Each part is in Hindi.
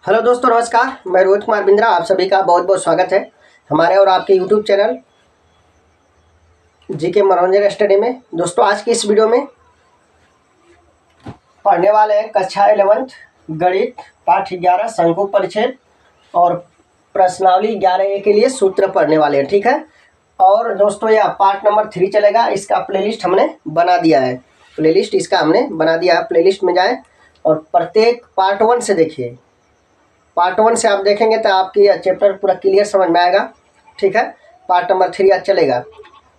हेलो दोस्तों, नमस्कार। मैं रोहित कुमार बिंद्रा, आप सभी का बहुत बहुत स्वागत है हमारे और आपके यूट्यूब चैनल जीके मनोरंजन स्टडी में। दोस्तों, आज की इस वीडियो में पढ़ने वाले हैं कक्षा 11th गणित पाठ 11 शंकु परिच्छेद और प्रश्नावली 11A के लिए सूत्र पढ़ने वाले हैं। ठीक है। और दोस्तों, यह पार्ट नंबर 3 चलेगा। इसका प्लेलिस्ट हमने बना दिया है। प्लेलिस्ट इसका हमने बना दिया है। प्लेलिस्ट में जाएं और प्रत्येक पार्ट 1 से देखिए। पार्ट 1 से आप देखेंगे तो आपकी चैप्टर पूरा क्लियर समझ में आएगा। ठीक है। पार्ट नंबर 3 आज चलेगा।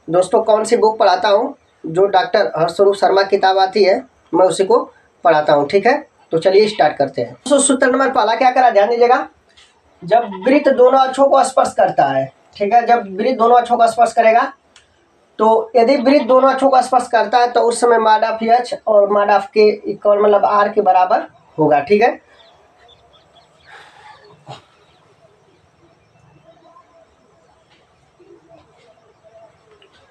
दोस्तों, कौन सी बुक पढ़ाता हूँ? जो डॉक्टर हर्षरूप शर्मा की किताब आती है, मैं उसी को पढ़ाता हूँ। ठीक है। तो चलिए स्टार्ट करते हैं। तो सूत्र नंबर पहला क्या करा, ध्यान दीजिएगा। जब वृत्त दोनों अक्षों को स्पर्श करता है, ठीक है, जब वृत्त दोनों अक्षों को स्पर्श करेगा, तो यदि वृत्त दोनों अक्षों को स्पर्श करता है तो उस समय मॉड ऑफ एच और मॉड ऑफ के इक्वल मतलब आर के बराबर होगा। ठीक है।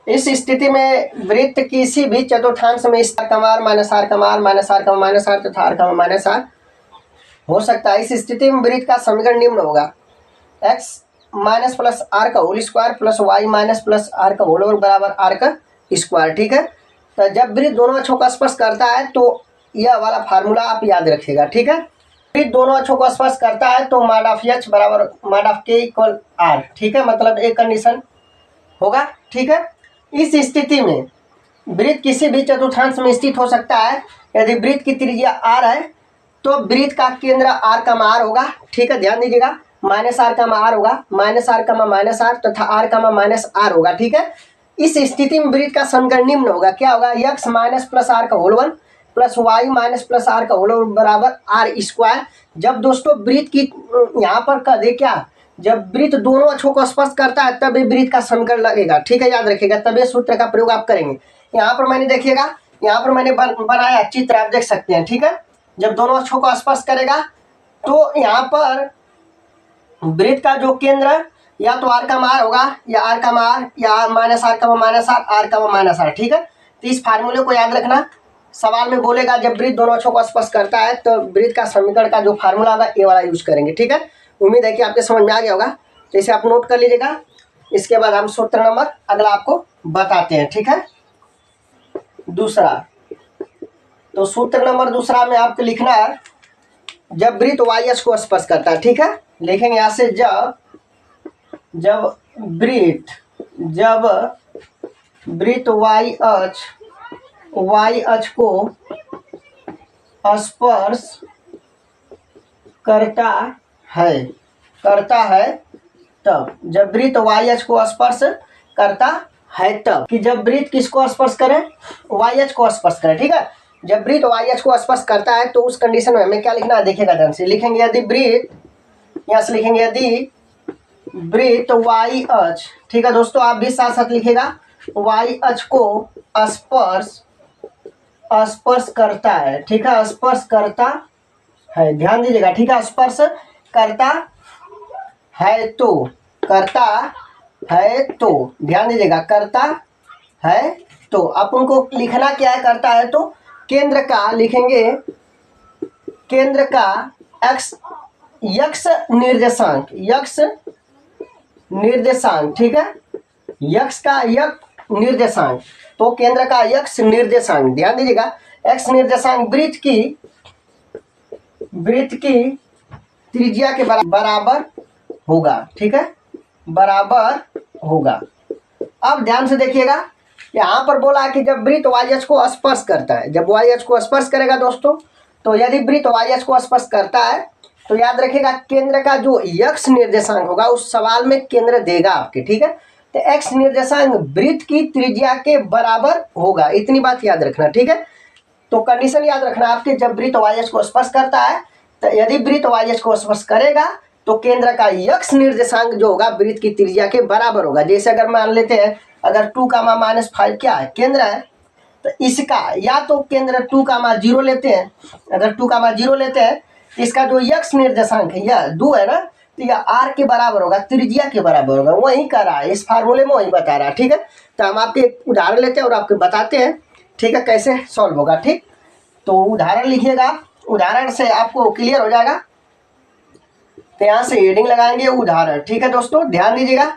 इस स्थिति में वृत्त किसी भी चतुर्थांश में आर का मान माइनस आर का मान माइनस आर का माइनस आर तथा आर का माइनस आर हो सकता है। इस स्थिति में वृत्त का समीकरण निम्न होगा: x माइनस प्लस आर का whole square plus Y minus plus R का होल बराबर आर का स्क्वायर। ठीक है। तो जब वृत्त दोनों अक्षों का स्पर्श करता है तो यह वाला फार्मूला आप याद रखिएगा। ठीक है। वृत्त दोनों अक्षों को स्पर्श करता है तो मॉड ऑफ एच बराबर मॉड ऑफ के इक्वल आर। ठीक है। मतलब एक कंडीशन होगा। ठीक है। इस स्थिति में वृत्त किसी भी चतुर्थांश में स्थित हो सकता है। यदि वृत्त की त्रिज्या आर है तो वृत्त का केंद्र आर का आर होगा। ठीक है। ध्यान दीजिएगा, माइनस आर का आर होगा, माइनस आर का माइनस आर तथा आर का माइनस आर होगा। ठीक है। इस स्थिति में वृत्त का समीकरण निम्न होगा। क्या होगा? x माइनस प्लस आर का whole 1 plus Y minus plus R का होल बराबर आर स्क्वायर। जब दोस्तों वृत्त की यहाँ पर कह दे क्या, जब वृत्त दोनों अक्षों को स्पर्श करता है तब वृत्त का समीकरण लगेगा। ठीक है, याद रखिएगा। तब ये सूत्र का प्रयोग आप करेंगे। यहाँ पर मैंने देखिएगा, यहाँ पर मैंने बनाया चित्र, आप देख सकते हैं। ठीक है। जब दोनों अक्षों को स्पर्श करेगा तो यहाँ पर वृत्त का जो केंद्र या तो आर का आर होगा या आर का आर या माइनस आर का माइनस आर का माइनस आर। ठीक है। तो इस फार्मूले को याद रखना। सवाल में बोलेगा जब वृत्त दोनों अक्षों को स्पर्श करता है तो वृत्त का समीकरण का जो फार्मूला होगा ये वाला यूज करेंगे। ठीक है। उम्मीद है कि आपके समझ में आ गया होगा। तो इसे आप नोट कर लीजिएगा। इसके बाद हम सूत्र नंबर अगला आपको बताते हैं। ठीक है। दूसरा, तो सूत्र नंबर दूसरा में आपको लिखना है जब वृत्त वाई अक्ष को स्पर्श करता है। ठीक है। लिखेंगे यहाँ से जब वृत्त वाई अक्ष को स्पर्श करता है तब, जब वृत्त वाई अक्ष को स्पर्श करता है तब, कि जब वृत्त किसको स्पर्श करे? वाई अक्ष को स्पर्श करे। ठीक है। जब वृत्त वाई अक्ष को स्पर्श करता है तो उस कंडीशन में हमें क्या लिखना है, देखिएगा ध्यान से। लिखेंगे यदि वृत्त, यहाँ से लिखेंगे यदि वृत्त वाई अक्ष, ठीक है दोस्तों, आप भी साथ साथ लिखेगा, वाई अक्ष को स्पर्श करता है। ठीक है। स्पर्श करता है, ध्यान दीजिएगा। ठीक है। स्पर्श करता है तो ध्यान दीजिएगा, करता है तो अपन को लिखना क्या है? करता है तो केंद्र का लिखेंगे, केंद्र का x निर्देशांक, ठीक है, x का निर्देशांक, तो केंद्र का x निर्देशांक, ध्यान दीजिएगा, x निर्देशांक वृत्त की त्रिज्या के बराबर होगा। ठीक है, बराबर होगा। अब ध्यान से देखिएगा, यहाँ पर बोला है कि जब वृत्त वाई अक्ष को स्पर्श करता है, जब वाई अक्ष को स्पर्श करेगा दोस्तों, तो यदि वृत्त वाई अक्ष को स्पर्श करता है तो याद रखिएगा केंद्र का जो x निर्देशांक होगा उस सवाल में केंद्र देगा आपके। ठीक है। तो x निर्देशांक वृत्त की त्रिज्या के बराबर होगा, इतनी बात याद रखना। ठीक है। तो कंडीशन याद रखना आपके, जब वृत्त वाई अक्ष को स्पर्श करता है तो यदि वृत्त वाई अक्ष को स्पर्श करेगा तो केंद्र का x निर्देशांक जो होगा वृत्त की त्रिज्या के बराबर होगा। जैसे अगर मान लेते हैं, अगर 2, -5 क्या है? केंद्र है, तो इसका या तो केंद्र 2, 0 लेते हैं। अगर 2, 0 लेते हैं तो इसका जो x निर्देशांक है यह 2 है ना, तो यह r के बराबर होगा, त्रिज्या के बराबर होगा। वही कर रहा है, इस फार्मूले में वही बता रहा है। ठीक है। तो हम आपके एक उदाहरण लेते हैं और आपको बताते हैं, ठीक है, कैसे सॉल्व होगा। ठीक, तो उदाहरण लिखिएगा, उदाहरण से आपको क्लियर हो जाएगा। तो यहाँ से हेडिंग लगाएंगे उदाहरण। ठीक है दोस्तों, ध्यान दीजिएगा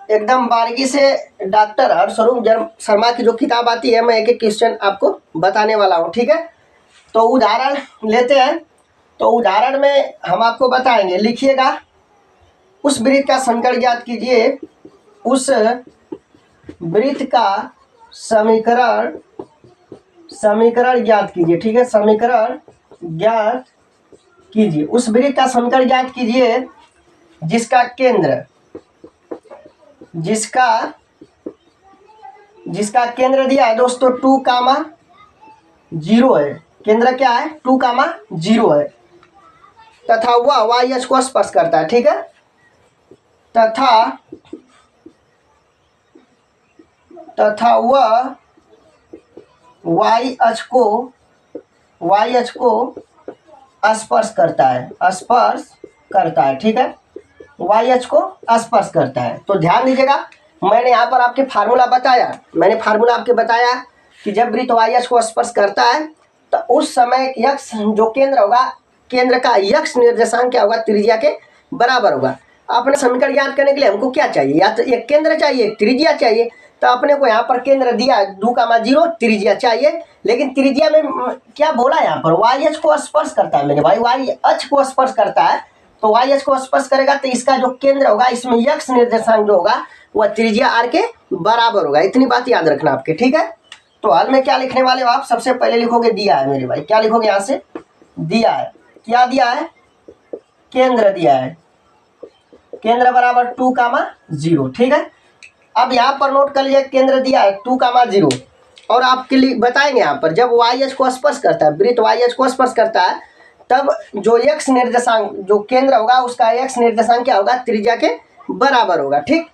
एकदम बारीकी से। डॉक्टर हर्षस्वरूप शर्मा की जो किताब आती है, मैं एक एक क्वेश्चन आपको बताने वाला हूँ। ठीक है, तो उदाहरण लेते हैं। तो उदाहरण में हम आपको बताएंगे, लिखिएगा उस वृत्त का समीकरण ज्ञात कीजिए। उस वृत्त का समीकरण ज्ञात कीजिए। ठीक है, समीकरण ज्ञात कीजिए। उस वृत्त का समीकरण ज्ञात कीजिए जिसका केंद्र दिया है दोस्तों 2,0 है। केंद्र क्या है? 2,0 है तथा वह वाई अक्ष को स्पर्श करता है। ठीक है, तथा वह वाई अक्ष को स्पर्श करता है। ठीक है, वाई अक्ष को स्पर्श करता है। तो ध्यान दीजिएगा, मैंने यहाँ पर आपके फार्मूला आपके बताया कि जब वृत्त वाई अक्ष को स्पर्श करता है तो उस समय यक्ष जो केंद्र होगा, केंद्र का यक्ष निर्देशांक क्या होगा? त्रिज्या के बराबर होगा। अपने समीकरण ज्ञात करने के लिए हमको क्या चाहिए? या तो एक केंद्र चाहिए, एक त्रिज्या चाहिए। तो अपने को यहाँ पर केंद्र दिया 2,0, त्रिज्या चाहिए, लेकिन त्रिज्या में क्या बोला यहाँ पर? वाई अक्ष को स्पर्श करता है मेरे भाई, वाई अक्ष को स्पर्श करता है। तो वाई अक्ष को स्पर्श करेगा तो इसका जो केंद्र होगा, इसमें यक्ष निर्देशांक जो होगा वह त्रिज्या आर के बराबर होगा। इतनी बात याद रखना आपके। ठीक है, तो हल में क्या लिखने वाले हो आप? सबसे पहले लिखोगे दिया है मेरे भाई। क्या लिखोगे? यहाँ से दिया है। क्या दिया है? केंद्र दिया है, केंद्र बराबर 2,0। ठीक है, अब यहाँ पर नोट कर लीजिए, केंद्र दिया है 2,0 और आपके लिए बताएंगे यहाँ पर जब वाई अक्ष को स्पर्श करता है, वृत्त वाई अक्ष को स्पर्श करता है, तब जो एक्स निर्देशांक जो केंद्र होगा उसका एक्स निर्देशांक क्या होगा? त्रिज्या के बराबर होगा। ठीक,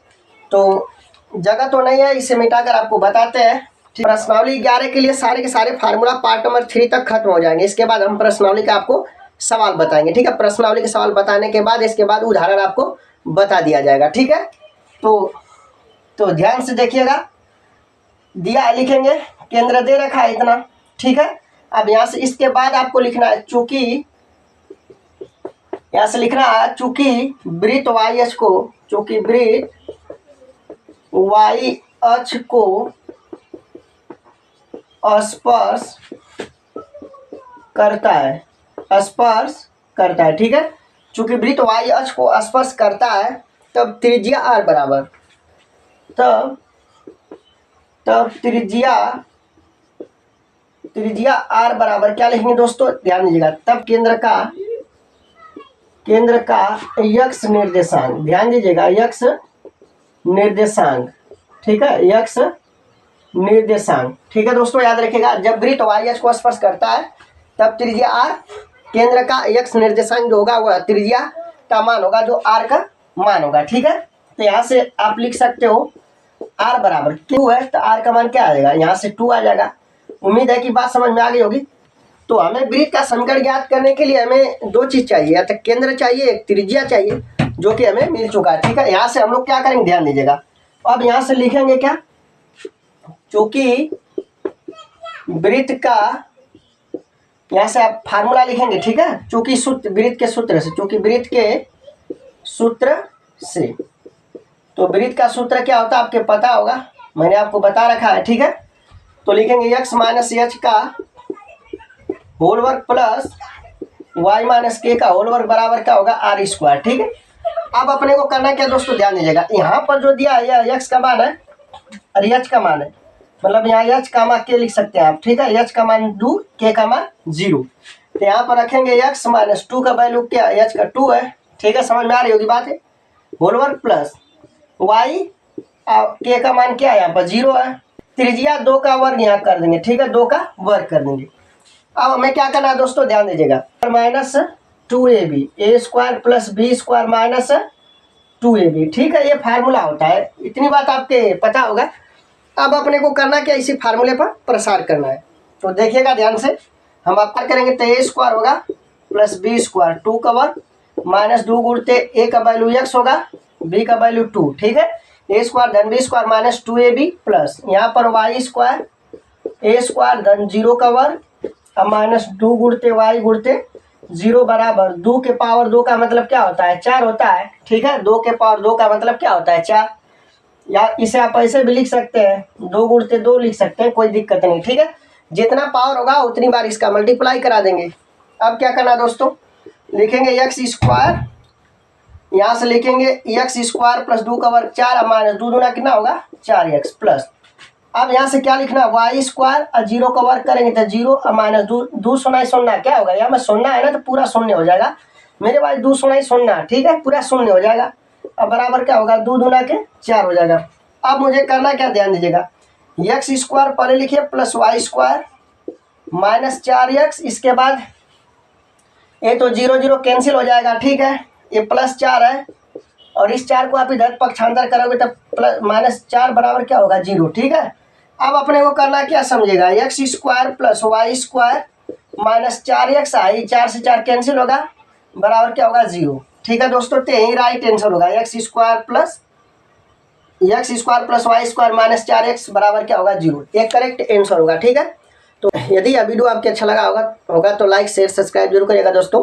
तो जगह तो नहीं है, इसे मिटाकर आपको बताते हैं। प्रश्नावली 11 के लिए सारे के सारे फार्मूला पार्ट नंबर 3 तक खत्म हो जाएंगे। इसके बाद हम प्रश्नावली का आपको सवाल बताएंगे। ठीक है, प्रश्नावली के सवाल बताने के बाद इसके बाद उदाहरण आपको बता दिया जाएगा। ठीक है, तो ध्यान से देखिएगा, दिया लिखेंगे, केंद्र दे रखा है इतना। ठीक है, अब यहाँ से इसके बाद आपको लिखना है चूंकि वृत्त वाई अक्ष को स्पर्श करता है। ठीक है, चूंकि वृत्त वाई अक्ष को स्पर्श करता है तब त्रिज्या आर बराबर, तब त्रिज्या आर बराबर क्या लिखेंगे दोस्तों? ध्यान दीजिएगा, तब केंद्र का यक्ष निर्देशांक, ध्यान दीजिएगा, यक्ष निर्देशांक। ठीक है, यक्ष निर्देशांक। ठीक है दोस्तों, याद रखिएगा, जब वृत्त वाई अक्ष को स्पर्श करता है तब त्रिज्या आर, केंद्र का यक्ष निर्देशांक जो होगा वह त्रिज्या का मान होगा, जो आर का मान होगा। ठीक है, तो यहाँ से आप लिख सकते हो आर बराबर 2 है तो आर का मान क्या आ जाएगा? यहाँ से 2 आ जाएगा। उम्मीद है कि बात समझ में आ गई होगी। तो हमें वृत्त का समीकरण ज्ञात करने के लिए हमें 2 चीज चाहिए, या तो केंद्र चाहिए, एक त्रिज्या चाहिए, जो कि हमें मिल चुका है। ठीक है, यहाँ से हम लोग क्या करेंगे? ध्यान दीजिएगा, अब यहाँ से लिखेंगे क्या? चूंकि वृत्त का, यहाँ से आप फार्मूला लिखेंगे। ठीक है, चूंकि वृत्त के सूत्र से, तो वृत्त का सूत्र क्या होता है आपके पता होगा, मैंने आपको बता रखा है। ठीक है, तो लिखेंगे x माइनस एच का होल वर्ग प्लस y माइनस के का होल वर्ग बराबर क्या होगा? R square. ठीक है, अब अपने को करना क्या दोस्तों? ध्यान दीजिएगा, यहाँ पर जो दिया है यह x का मान है और h का मान है, मतलब यहाँ h का मान के लिख सकते हैं आप। ठीक है, h का मान 2, k का मान 0। तो यहाँ पर रखेंगे x माइनस 2 का वैल्यू क्या? h का 2 है। ठीक है, समझ में आ रही होगी बात है। होल वर्ग प्लस y, k का मान क्या है? यहाँ पर 0 है। त्रिज्या 2 का वर्ग यहाँ कर देंगे। ठीक है, 2 का वर्ग कर देंगे। अब हमें क्या करना है दोस्तों? ध्यान दीजिएगा, minus 2ab a square plus b square minus 2ab। ठीक है, ये फार्मूला होता है, इतनी बात आपके पता होगा। अब अपने को करना क्या? इसी फार्मूले पर प्रसार करना है। तो देखिएगा ध्यान से, हम आप क्या करेंगे? तो a स्क्वायर होगा प्लस b स्क्वायर 2 का वर्ग माइनस 2 गुणते a का वैल्यू x होगा, b का वैल्यू 2। ठीक है, a स्क्वायर धन b square minus 2ab plus यहाँ पर y स्क्वायर a स्क्वायर धन 0 का वर्ग अब माइनस 2 गुणते y गुणते 0 बराबर 2 के पावर 2 का मतलब क्या होता है 4 होता है, ठीक है। 2 के पावर 2 का मतलब क्या होता है 4, या इसे आप ऐसे भी लिख सकते हैं 2 गुणते 2 लिख सकते हैं, कोई दिक्कत नहीं, ठीक है। जितना पावर होगा उतनी बार इसका मल्टीप्लाई करा देंगे। अब क्या करना दोस्तों, लिखेंगे एक्स स्क्वायर, यहाँ से लिखेंगे एक्स स्क्वायर प्लस 2 का वर्ग 4 माइनस 2 दूना कितना होगा 4x प्लस, अब यहाँ से क्या लिखना वाई स्क्वायर और 0 का वर्ग करेंगे तो 0 और माइनस 2 शून्य शून्य क्या होगा, यहाँ में शून्य है ना तो पूरा शून्य हो जाएगा मेरे भाई, 2 शून्य शून्य, ठीक है, पूरा शून्य हो जाएगा। अब बराबर क्या होगा 2 दूना के 4 हो जाएगा। अब मुझे करना क्या, ध्यान दीजिएगा, एक्स स्क्वायर पहले लिखिए plus Y square minus 4x, इसके बाद ये तो 0 0 कैंसिल हो जाएगा, ठीक है, ये प्लस 4 है और इस 4 को आप इधर पक्षांतर करोगे तो प्लस माइनस 4 बराबर क्या होगा 0, ठीक है। अब अपने को करना क्या समझेगा, X square plus Y square minus 4x आई, 4 से 4 कैंसिल होगा, बराबर क्या होगा 0, ठीक है दोस्तों। तो यही राइट आंसर होगा X square plus Y square minus 4x बराबर क्या होगा 0, एक करेक्ट आंसर होगा, ठीक है। तो यदि यह वीडियो आपके अच्छा लगा होगा तो लाइक शेयर सब्सक्राइब जरूर करिएगा दोस्तों।